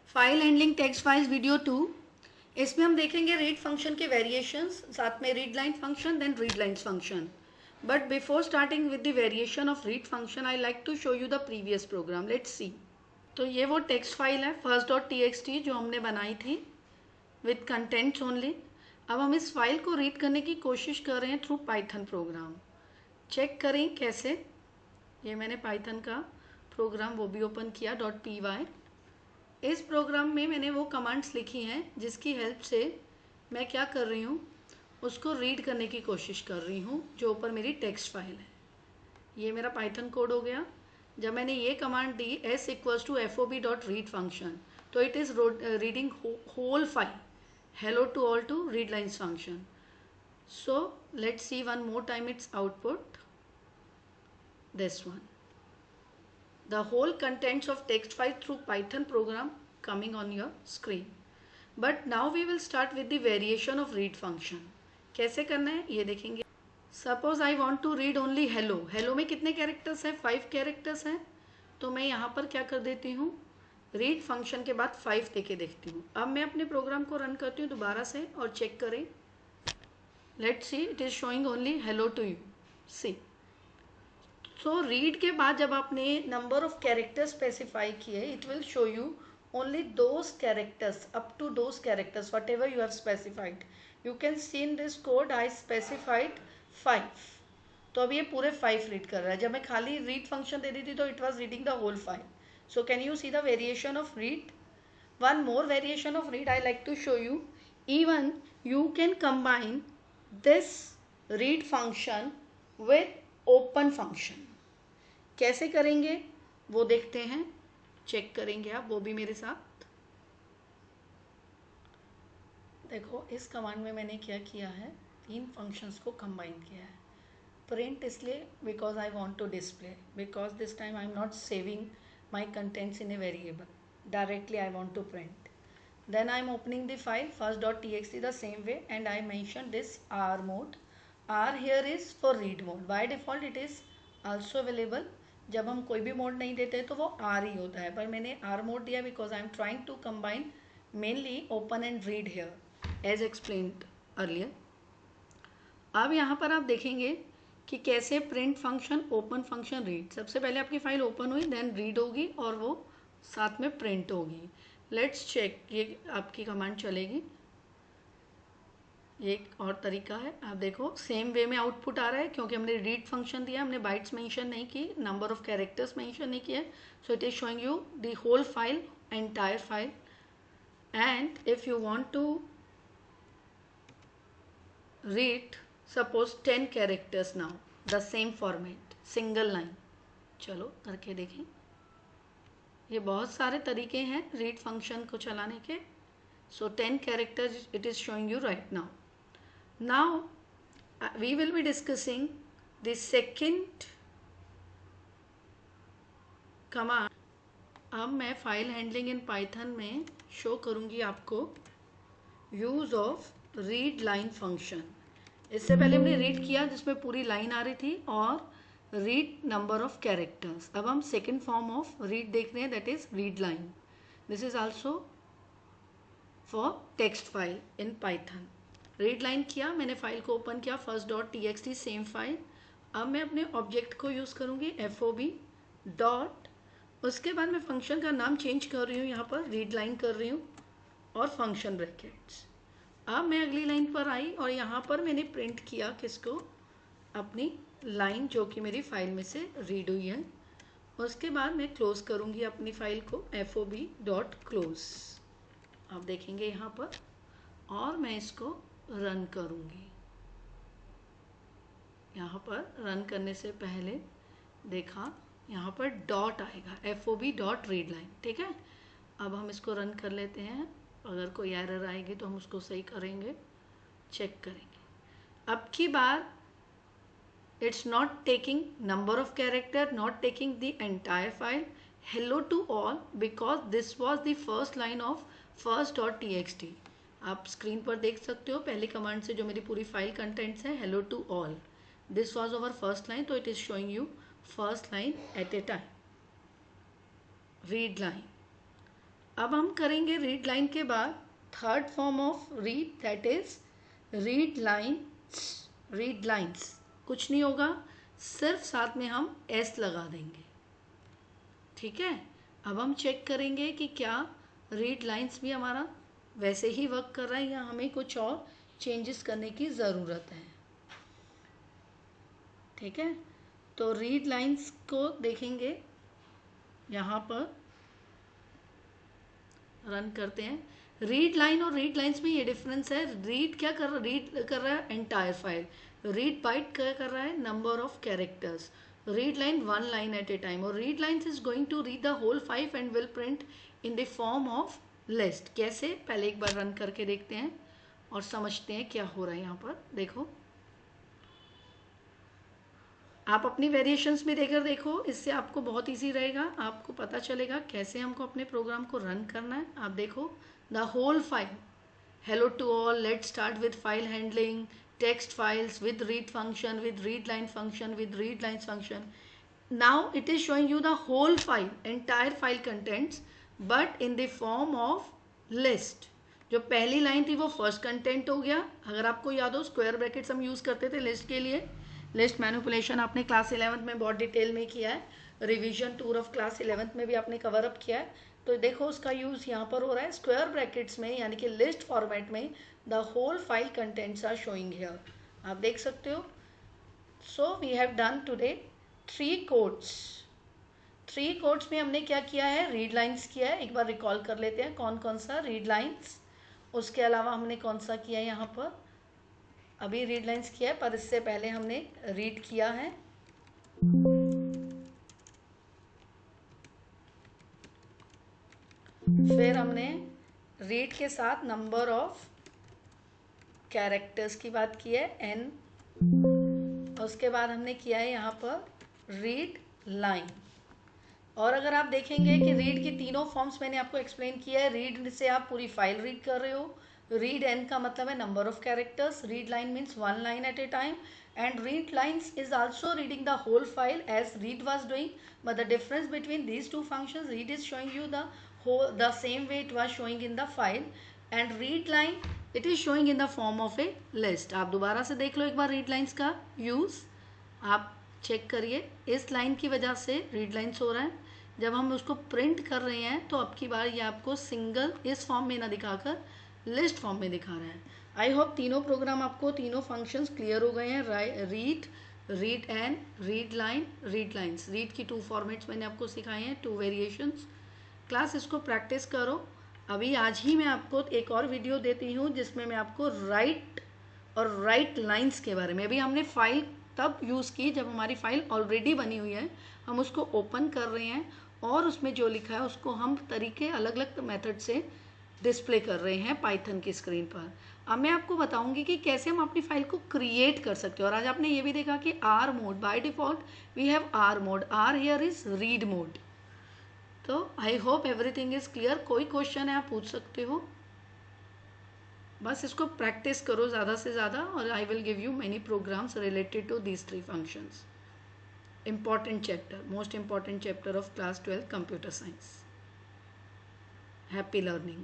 File handling text files video 2। इसमें हम देखेंगे रीड फंक्शन के वेरिएशंस, साथ में read line function, then read lines function. But before starting with the variation of read function I like to show you the previous program. Let's see. तो ये वो text file है first dot T X T जो हमने बनाई थी with contents only. अब हम इस फाइल को रीड करने की कोशिश कर रहे हैं थ्रू पाइथन प्रोग्राम। चेक करें कैसे। ये मैंने पाइथन का प्रोग्राम वो भी ओपन किया .py। इस प्रोग्राम में मैंने वो कमांड्स लिखी हैं जिसकी हेल्प से मैं क्या कर रही हूँ, उसको रीड करने की कोशिश कर रही हूँ जो ऊपर मेरी टेक्स्ट फाइल है। ये मेरा पाइथन कोड हो गया। जब मैंने ये कमांड दी s=fob.read फंक्शन, तो it is reading whole file hello to all to read lines function. So let's see one more time its output. This one, the whole contents of text file through Python program coming on your screen. But now we will start with the variation of read function. कैसे करना है ये देखेंगे। Suppose I want to read only hello. Hello में कितने characters हैं? 5 characters हैं। तो मैं यहाँ पर क्या कर देती हूँ, रीड फंक्शन के बाद 5 देके देखती हूँ। अब मैं अपने प्रोग्राम को रन करती हूँ दोबारा से और चेक करें। Let's see, it is showing only hello to you. See, so read के बाद जब आपने नंबर ऑफ कैरेक्टर्स स्पेसिफाई किए, it will show you only those characters up to those characters whatever you have specified. You can see in this code I specified 5। तो अब ये पूरे 5 read कर रहा है। जब मैं खाली रीड फंक्शन दे दी थी तो it was reading the whole 5। So can you see the variation of read? One more variation of read I like to show you. Even you can combine this read function with open function. कैसे करेंगे वो देखते हैं, check करेंगे आप वो भी मेरे साथ। देखो इस कमांड में मैंने क्या किया है, 3 फंक्शंस को कंबाइन किया है। प्रिंट इसलिए because I want to display, because this time I am not saving my contents in a variable, directly I want to print. Then I am opening the file first.txt the same way and I mentioned this R mode. R here is for read mode. By default it is also available. जब हम कोई भी mode नहीं देते तो वो R ही होता है, पर मैंने R mode दिया because I am trying to combine mainly open and read here as explained earlier. अब यहाँ पर आप देखेंगे कि कैसे print function, open function, read. सबसे पहले आपकी फाइल ओपन हुई, देन रीड होगी और वो साथ में प्रिंट होगी। लेट्स चेक, ये आपकी कमांड चलेगी। ये एक और तरीका है। आप देखो सेम वे में आउटपुट आ रहा है क्योंकि हमने रीड फंक्शन दिया, हमने बाइट्स मेंशन नहीं की, नंबर ऑफ कैरेक्टर्स मेंशन नहीं किए। So it is showing you the whole file, entire file. And if you want to read suppose 10 characters now, the same format, single line. चलो करके देखें। ये बहुत सारे तरीके हैं रीड फंक्शन को चलाने के। So 10 characters it is showing you right now. Now we will be discussing the second command. अब मैं फाइल हैंडलिंग इन पाइथन में शो करूंगी आपको use of read line function. इससे पहले हमने रीड किया जिसमें पूरी लाइन आ रही थी और रीड नंबर ऑफ कैरेक्टर्स। अब हम सेकेंड फॉर्म ऑफ रीड देख रहे हैं, that is read line. This is also for text file in Python. Read line किया, मैंने फाइल को ओपन किया first.txt सेम फाइल। अब मैं अपने ऑब्जेक्ट को यूज करूंगी fob डॉट, उसके बाद मैं फंक्शन का नाम चेंज कर रही हूँ, यहाँ पर रीड लाइन कर रही हूँ और फंक्शन ब्रैकेट्स। अब मैं अगली लाइन पर आई और यहाँ पर मैंने प्रिंट किया किसको, अपनी लाइन जो कि मेरी फाइल में से रीड हुई है। उसके बाद मैं क्लोज करूँगी अपनी फाइल को fob डॉट क्लोज। आप देखेंगे यहाँ पर, और मैं इसको रन करूँगी। यहाँ पर रन करने से पहले देखा यहाँ पर डॉट आएगा fob डॉट रीड लाइन, ठीक है। अब हम इसको रन कर लेते हैं, अगर कोई एरर आएगी तो हम उसको सही करेंगे, चेक करेंगे। अब की बार it's not taking number of character, not taking the entire file, hello to all, because this was the first line of first.txt. आप स्क्रीन पर देख सकते हो पहली कमांड से जो मेरी पूरी फाइल कंटेंट्स है, hello to all. This was our first line, तो it is showing you first line at a time. Read line. अब हम करेंगे रीड लाइन के बाद third form of read, that is read lines. कुछ नहीं होगा, सिर्फ साथ में हम एस लगा देंगे। ठीक है, अब हम चेक करेंगे कि क्या रीड लाइन्स भी हमारा वैसे ही वर्क कर रहा है या हमें कुछ और चेंजेस करने की ज़रूरत है। ठीक है, तो रीड लाइन्स को देखेंगे, यहाँ पर रन करते हैं। रीड लाइन और रीड लाइन्स में ये डिफरेंस है, रीड क्या कर रहा है एंटायर फाइल, रीड बाइट क्या कर रहा है number of characters, read line one line at a time, और read lines is going to read the whole 5 and will print in the form of list. कैसे, पहले एक बार रन करके देखते हैं और समझते हैं क्या हो रहा है। यहाँ पर देखो, आप अपनी वेरिएशंस में देकर देखो, इससे आपको बहुत इजी रहेगा, आपको पता चलेगा कैसे हमको अपने प्रोग्राम को रन करना है। आप देखो, the whole file, hello to all, let's start with file handling, text files with read function, with read line function, with read lines function. Now it is showing you the whole file, entire file contents, but in the form of list. जो पहली line थी वो first content हो गया। अगर आपको याद हो, स्क्वायर ब्रैकेट्स हम यूज़ करते थे लिस्ट के लिए। लिस्ट मैनिपुलेशन आपने क्लास 11th में बहुत डिटेल में किया है, revision tour of class 11th में भी आपने कवर अप किया है। तो देखो उसका यूज़ यहाँ पर हो रहा है स्क्वायर ब्रैकेट्स में, यानी कि लिस्ट फॉर्मेट में the whole file contents are showing here. आप देख सकते हो। So we have done today 3 codes. 3 codes में हमने क्या किया है, रीड लाइन्स किया है। एक बार रिकॉल कर लेते हैं कौन कौन सा, रीड लाइन्स, उसके अलावा हमने कौन सा किया है, यहाँ पर अभी रीड लाइन्स किया है, पर इससे पहले हमने रीड किया है। फिर हमने रीड के साथ नंबर ऑफ कैरेक्टर्स की बात की है, n। उसके बाद हमने किया है यहाँ पर रीड लाइन। और अगर आप देखेंगे कि रीड की तीनों फॉर्म्स मैंने आपको एक्सप्लेन किया है। रीड से आप पूरी फाइल रीड कर रहे हो, रीड n का मतलब है number of characters, read line means one line at a time, and read lines is also reading the whole file as read was doing, but the difference between these two functions, read is showing you the same way it was showing in the file, and read line it is showing in the form of a list। आप दोबारा से देख लो एक बार read lines का use, आप check करिए, इस line की वजह से रीड लाइन्स हो रहा है। जब हम उसको प्रिंट कर रहे हैं तो अब की बार ये आपको सिंगल इस फॉर्म में ना दिखाकर लिस्ट फॉर्म में दिखा रहा है। आई होप तीनों प्रोग्राम आपको, तीनों फंक्शंस क्लियर हो गए हैं। Read, read and read line, read lines, read की 2 फॉर्मेट्स मैंने आपको सिखाए हैं, 2 वेरिएशंस। क्लास इसको प्रैक्टिस करो। अभी आज ही मैं आपको एक और वीडियो देती हूँ जिसमें मैं आपको राइट और राइट लाइन्स के बारे में, अभी हमने फाइल तब यूज़ की जब हमारी फाइल ऑलरेडी बनी हुई है, हम उसको ओपन कर रहे हैं और उसमें जो लिखा है उसको हम तरीके अलग अलग मेथड से डिस्प्ले कर रहे हैं पाइथन की स्क्रीन पर। अब मैं आपको बताऊंगी कि कैसे हम अपनी फाइल को क्रिएट कर सकते हैं। और आज आपने ये भी देखा कि R mode, by default we have R mode, R here is read mode. तो I hope everything is clear. कोई क्वेश्चन है आप पूछ सकते हो, बस इसको प्रैक्टिस करो ज़्यादा से ज़्यादा, और I will give you many programs related to these 3 functions. important chapter, most important chapter of class 12 computer science. Happy learning.